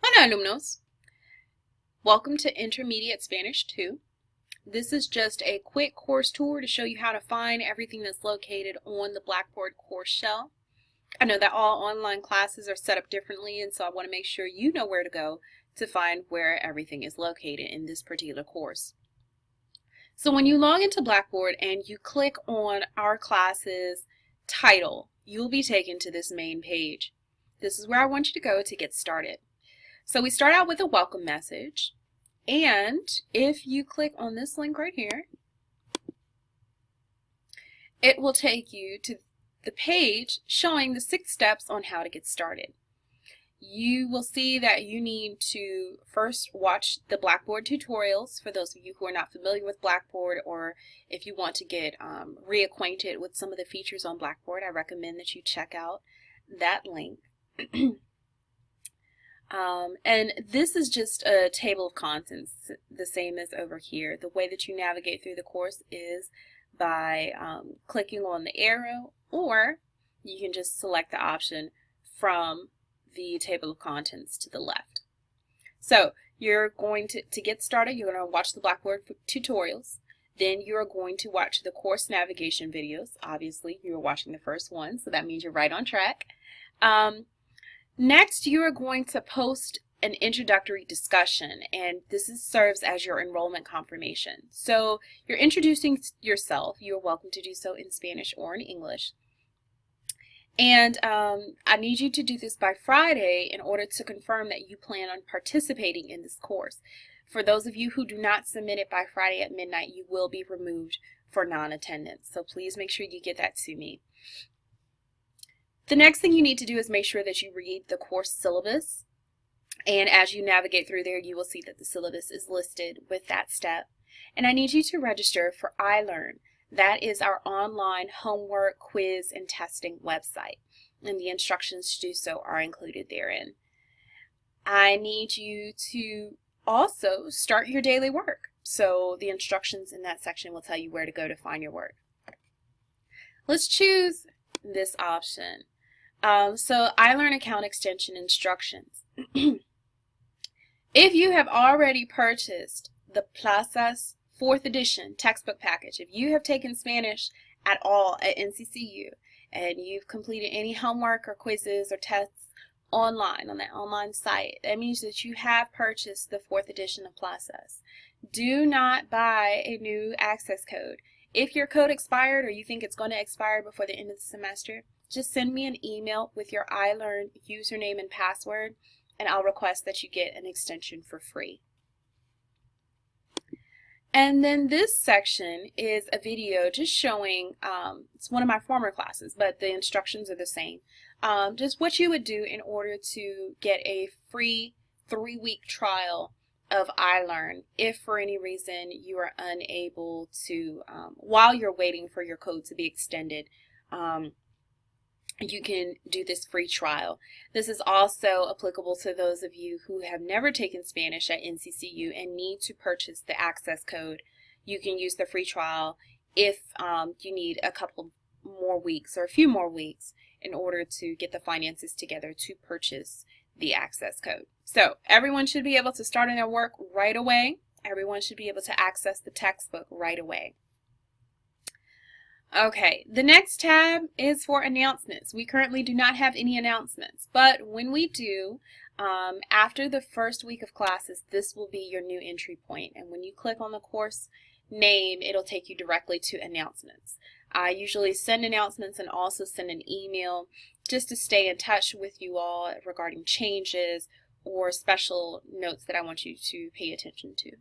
Hola alumnos! Welcome to Intermediate Spanish 2. This is just a quick course tour to show you how to find everything that's located on the Blackboard course shell. I know that all online classes are set up differently, and so I want to make sure you know where to go to find where everything is located in this particular course. So when you log into Blackboard and you click on our class's title, you'll be taken to this main page. This is where I want you to go to get started. So we start out with a welcome message, and if you click on this link right here, it will take you to the page showing the 6 steps on how to get started. You will see that you need to first watch the Blackboard tutorials for those of you who are not familiar with Blackboard, or if you want to get reacquainted with some of the features on Blackboard. I recommend that you check out that link. And this is just a table of contents, the same as over here. The way that you navigate through the course is by clicking on the arrow, or you can just select the option from the table of contents to the left. So you're going to get started, you're going to watch the Blackboard tutorials. Then you're going to watch the course navigation videos. Obviously, you're watching the first one, so that means you're right on track. Next, you are going to post an introductory discussion, and this serves as your enrollment confirmation. So you're introducing yourself. You're welcome to do so in Spanish or in English. And I need you to do this by Friday in order to confirm that you plan on participating in this course. For those of you who do not submit it by Friday at midnight, you will be removed for non-attendance. So please make sure you get that to me. The next thing you need to do is make sure that you read the course syllabus, and as you navigate through there, you will see that the syllabus is listed with that step. And I need you to register for iLearn. That is our online homework, quiz, and testing website, and the instructions to do so are included therein. I need you to also start your daily work, so the instructions in that section will tell you where to go to find your work. Let's choose this option. So iLearn account extension instructions. If you have already purchased the Plazas 4th edition textbook package, if you have taken Spanish at all at NCCU and you've completed any homework or quizzes or tests online on that online site, that means that you have purchased the 4th edition of Plazas. Do not buy a new access code. If your code expired or you think it's going to expire before the end of the semester, just send me an email with your iLearn username and password, and I'll request that you get an extension for free. And then this section is a video just showing, it's one of my former classes, but the instructions are the same. Just what you would do in order to get a free 3-week trial of iLearn if for any reason you are unable to, while you're waiting for your code to be extended, you can do this free trial. This is also applicable to those of you who have never taken Spanish at NCCU and need to purchase the access code. You can use the free trial if you need a couple more weeks or a few more weeks in order to get the finances together to purchase the access code. So everyone should be able to start on their work right away. Everyone should be able to access the textbook right away. Okay, the next tab is for announcements. We currently do not have any announcements, but when we do, after the first week of classes, this will be your new entry point. And when you click on the course name, it'll take you directly to announcements. I usually send announcements and also send an email just to stay in touch with you all regarding changes or special notes that I want you to pay attention to.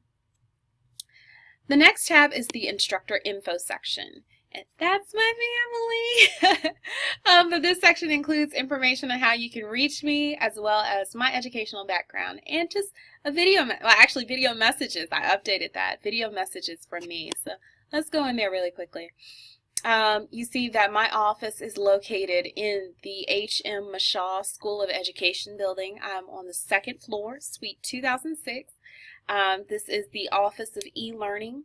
The next tab is the instructor info section. And that's my family. But this section includes information on how you can reach me, as well as my educational background, and just a video, well, actually video messages. I updated that, video messages from me. So let's go in there really quickly. You see that my office is located in the H.M. Mashaw School of Education building. I'm on the 2nd floor, Suite 2006. This is the Office of E-Learning.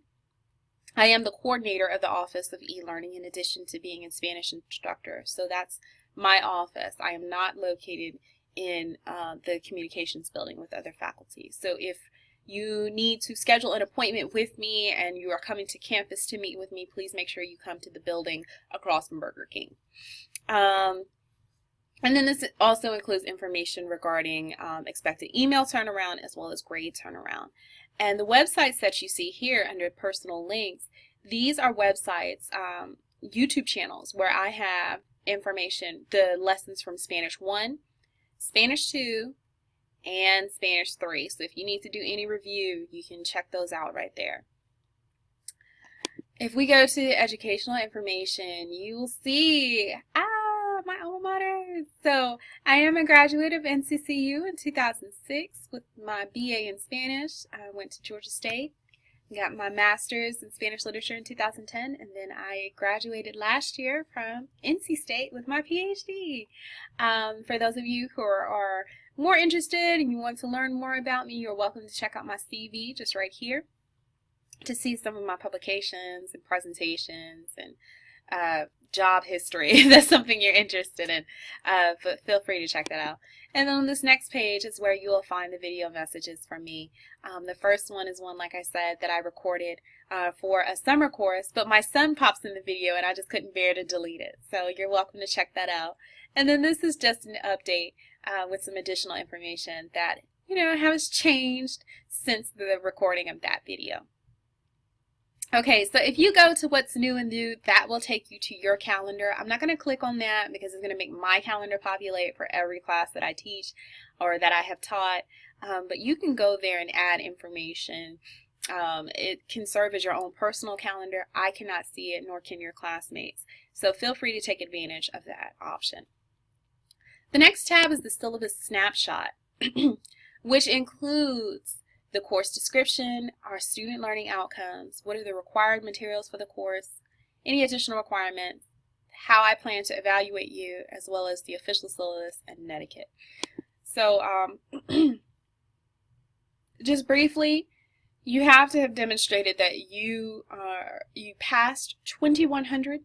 I am the coordinator of the Office of E-Learning in addition to being a Spanish instructor. So that's my office. I am not located in the communications building with other faculty. So if you need to schedule an appointment with me and you are coming to campus to meet with me, please make sure you come to the building across from Burger King. And then this also includes information regarding expected email turnaround as well as grade turnaround. And the websites that you see here under personal links, these are websites, YouTube channels where I have information, the lessons from Spanish 1, Spanish 2, and Spanish 3. So if you need to do any review, you can check those out right there. If we go to educational information, you will see, my alma mater. So I am a graduate of NCCU in 2006 with my BA in Spanish. I went to Georgia State, got my master's in Spanish literature in 2010, and then I graduated last year from NC State with my PhD. For those of you who are more interested and you want to learn more about me, you're welcome to check out my CV just right here to see some of my publications and presentations and job history if that's something you're interested in, but feel free to check that out. And then on this next page is where you will find the video messages from me. The first one is one, like I said, that I recorded for a summer course, but my son pops in the video and I just couldn't bear to delete it, so you're welcome to check that out. And then this is just an update with some additional information that has changed since the recording of that video. Okay, so if you go to what's new and new, that will take you to your calendar. I'm not going to click on that because it's going to make my calendar populate for every class that I teach or that I have taught, but you can go there and add information. It can serve as your own personal calendar. I cannot see it, nor can your classmates, so feel free to take advantage of that option. The next tab is the syllabus snapshot, which includes the course description, our student learning outcomes, what are the required materials for the course, any additional requirements, how I plan to evaluate you, as well as the official syllabus and etiquette. So just briefly, you have to have demonstrated that you passed 2100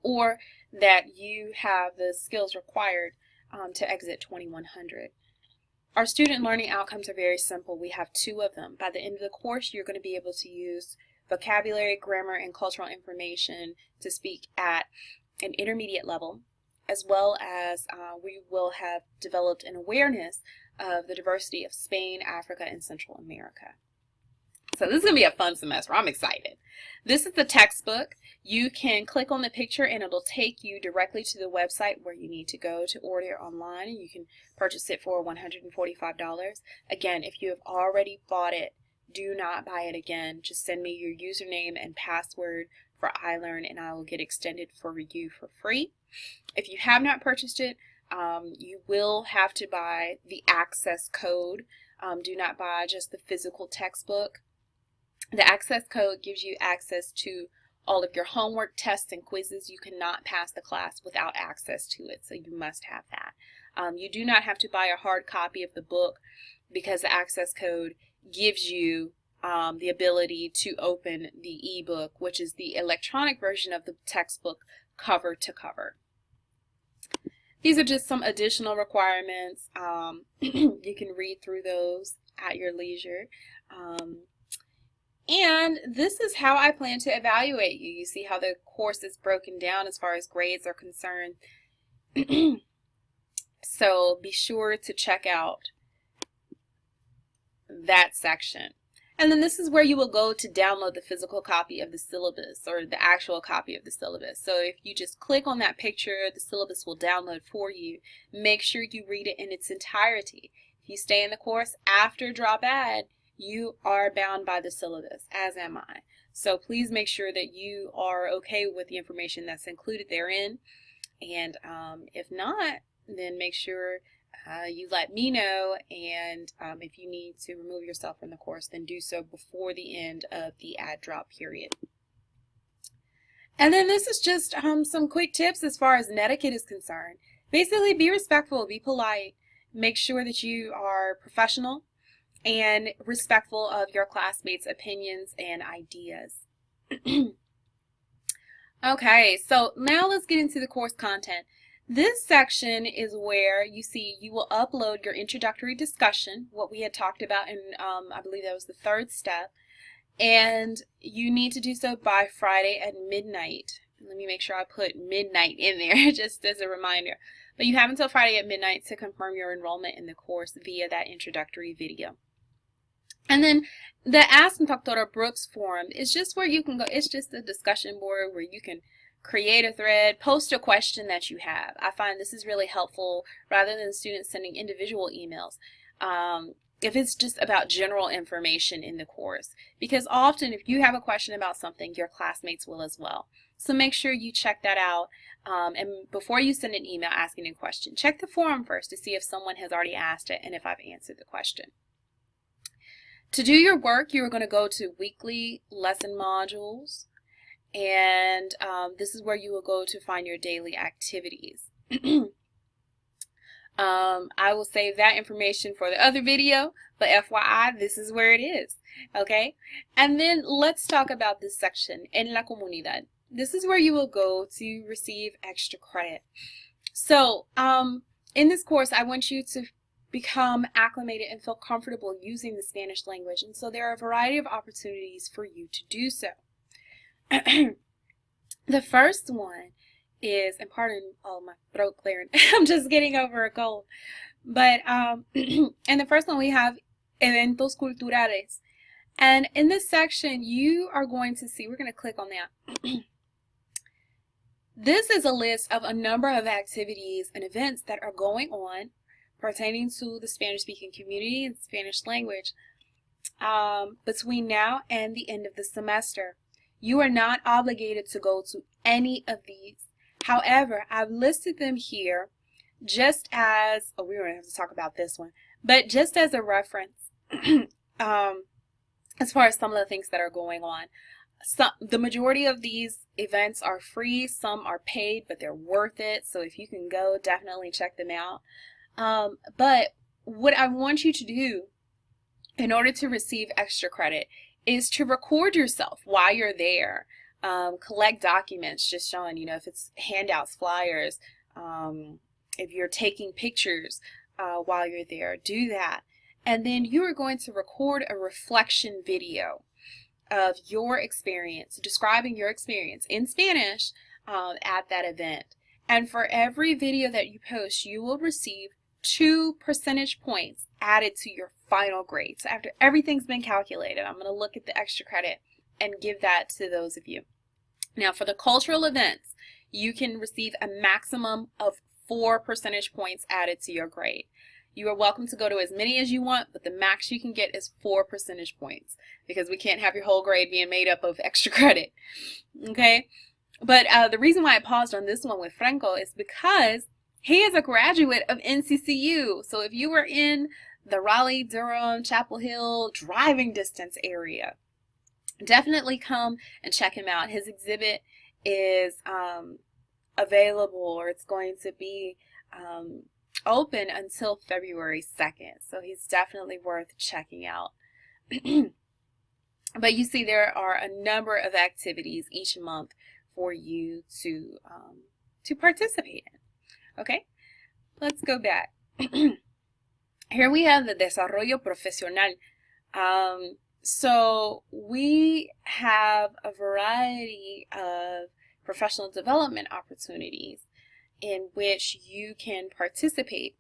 or that you have the skills required to exit 2100. Our student learning outcomes are very simple. We have 2 of them. By the end of the course, you're going to be able to use vocabulary, grammar, and cultural information to speak at an intermediate level, as well as we will have developed an awareness of the diversity of Spain, Africa, and Central America. So this is going to be a fun semester. I'm excited. This is the textbook. You can click on the picture and it'll take you directly to the website where you need to go to order online. You can purchase it for $145. Again, if you have already bought it, do not buy it again. Just send me your username and password for iLearn and I will get extended for you for free. If you have not purchased it, you will have to buy the access code. Do not buy just the physical textbook. The access code gives you access to all of your homework, tests, and quizzes. You cannot pass the class without access to it, so you must have that. You do not have to buy a hard copy of the book because the access code gives you the ability to open the ebook, which is the electronic version of the textbook cover to cover. These are just some additional requirements. You can read through those at your leisure. And this is how I plan to evaluate you. You see how the course is broken down as far as grades are concerned. So be sure to check out that section. And then this is where you will go to download the physical copy of the syllabus or the actual copy of the syllabus. So if you just click on that picture, the syllabus will download for you. Make sure you read it in its entirety. If you stay in the course after drop add, you are bound by the syllabus, as am I. So please make sure that you are okay with the information that's included therein. And if not, then make sure you let me know. And if you need to remove yourself from the course, then do so before the end of the add drop period. And then this is just some quick tips as far as etiquette is concerned. Basically, be respectful, be polite, make sure that you are professional and respectful of your classmates' opinions and ideas. Okay, so now let's get into the course content. This section is where you see you will upload your introductory discussion, what we had talked about in, I believe that was the third step, and you need to do so by Friday at midnight. Let me make sure I put midnight in there just as a reminder. But you have until Friday at midnight to confirm your enrollment in the course via that introductory video. And then the Ask Dr. Brooks forum is just where you can go. It's just a discussion board where you can create a thread, post a question that you have. I find this is really helpful rather than students sending individual emails. If it's just about general information in the course, because often if you have a question about something, your classmates will as well. So make sure you check that out, and before you send an email asking a question, check the forum first to see if someone has already asked it and if I've answered the question. To do your work, you are going to go to weekly lesson modules, and this is where you will go to find your daily activities. I will save that information for the other video, but FYI, this is where it is, okay? And then let's talk about this section, En la Comunidad. This is where you will go to receive extra credit. So, in this course, I want you to become acclimated and feel comfortable using the Spanish language, and so there are a variety of opportunities for you to do so. The first one is, and pardon my throat clearing, I'm just getting over a cold, but in the first one we have eventos culturales, and in this section you are going to see, we're going to click on that. This is a list of a number of activities and events that are going on pertaining to the Spanish-speaking community and Spanish language between now and the end of the semester. You are not obligated to go to any of these. However, I've listed them here just as, we don't have to talk about this one, but just as a reference as far as some of the things that are going on. The majority of these events are free, some are paid, but they're worth it. So if you can go, definitely check them out. But what I want you to do in order to receive extra credit is to record yourself while you're there. Collect documents just showing, if it's handouts, flyers, if you're taking pictures while you're there, do that. And then you are going to record a reflection video of your experience, describing your experience in Spanish at that event. And for every video that you post, you will receive 2 percentage points added to your final grade. So after everything's been calculated, I'm going to look at the extra credit and give that to those of you. Now for the cultural events, you can receive a maximum of 4 percentage points added to your grade. You are welcome to go to as many as you want, but the max you can get is 4 percentage points because we can't have your whole grade being made up of extra credit. Okay? But the reason why I paused on this one with Franco is because he is a graduate of NCCU. So if you were in the Raleigh, Durham, Chapel Hill driving distance area, definitely come and check him out. His exhibit is available, or it's going to be open until February 2nd. So he's definitely worth checking out. But you see there are a number of activities each month for you to participate in. Okay, let's go back. Here we have the desarrollo profesional. So we have a variety of professional development opportunities in which you can participate.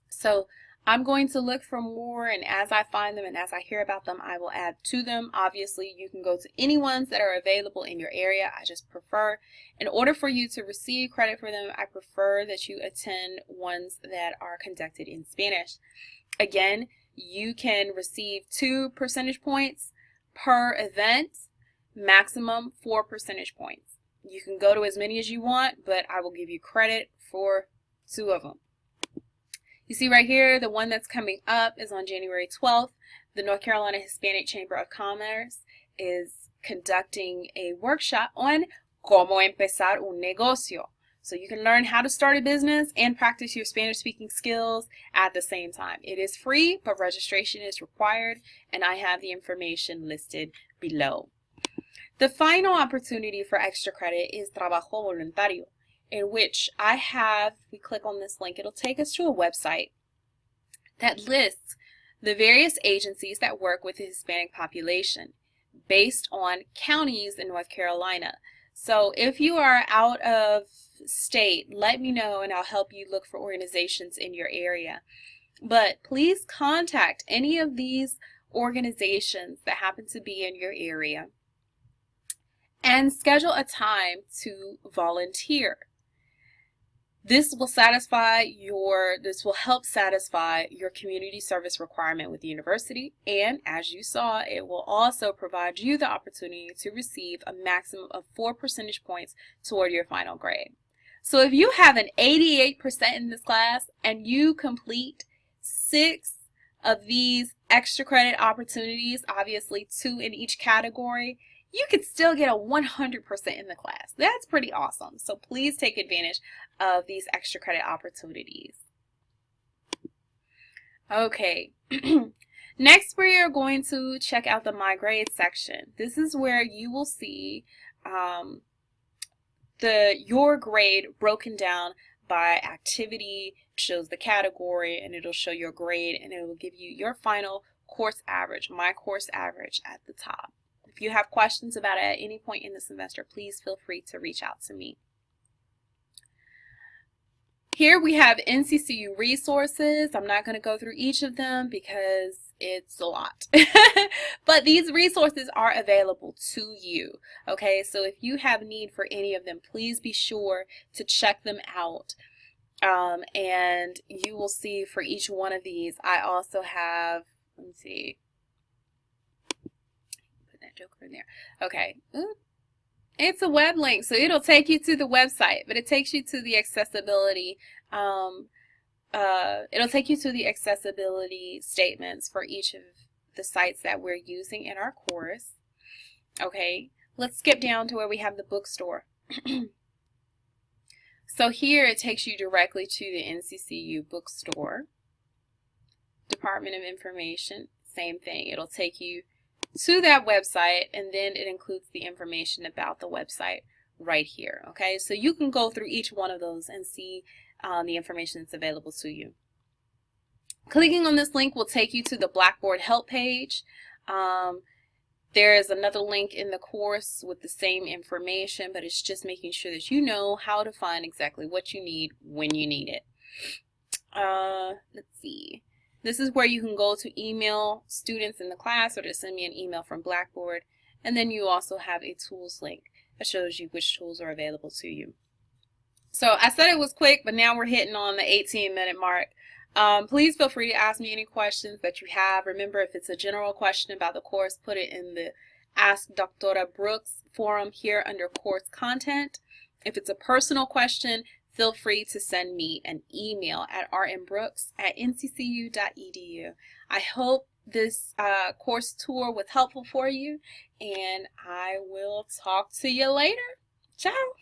So I'm going to look for more, and as I find them and as I hear about them, I will add to them. Obviously, you can go to any ones that are available in your area. I just prefer, in order for you to receive credit for them, I prefer that you attend ones that are conducted in Spanish. Again, you can receive 2 percentage points per event, maximum 4 percentage points. You can go to as many as you want, but I will give you credit for 2 of them. You see right here, the one that's coming up is on January 12th. The North Carolina Hispanic Chamber of Commerce is conducting a workshop on cómo empezar un negocio. So you can learn how to start a business and practice your Spanish-speaking skills at the same time. It is free, but registration is required, and I have the information listed below. The final opportunity for extra credit is trabajo voluntario. in which we click on this link, it'll take us to a website that lists the various agencies that work with the Hispanic population based on counties in North Carolina. So if you are out of state, let me know and I'll help you look for organizations in your area. But please contact any of these organizations that happen to be in your area and schedule a time to volunteer. This will help satisfy your community service requirement with the university, and as you saw, it will also provide you the opportunity to receive a maximum of 4 percentage points toward your final grade. So if you have an 88% in this class and you complete 6 of these extra credit opportunities, obviously 2 in each category, you could still get a 100% in the class. That's pretty awesome. So please take advantage of these extra credit opportunities. Okay, next we are going to check out the My Grades section. This is where you will see your grade broken down by activity. It shows the category and it'll show your grade and it will give you your final course average, my course average at the top. If you have questions about it at any point in the semester, please feel free to reach out to me. Here we have NCCU resources. I'm not going to go through each of them because it's a lot. But these resources are available to you. Okay, so if you have need for any of them, please be sure to check them out. And you will see for each one of these, I also have, let me see. Joker in there. Okay. It's a web link, so it'll take you to the website, but it takes you to the accessibility. It'll take you to the accessibility statements for each of the sites that we're using in our course. Okay, let's skip down to where we have the bookstore. So here it takes you directly to the NCCU bookstore. Department of Information, same thing. It'll take you to that website, and then it includes the information about the website right here. Okay, so you can go through each one of those and see the information that's available to you. Clicking on this link will take you to the Blackboard help page. There is another link in the course with the same information, but it's just making sure that you know how to find exactly what you need when you need it. Let's see. This is where you can go to email students in the class or to send me an email from Blackboard. And then you also have a tools link that shows you which tools are available to you. So I said it was quick, but now we're hitting on the 18-minute mark. Please feel free to ask me any questions that you have. Remember, if it's a general question about the course, put it in the Ask Dr. Brooks forum here under course content. If it's a personal question, feel free to send me an email at rmbrooks@nccu.edu. I hope this course tour was helpful for you, and I will talk to you later. Ciao.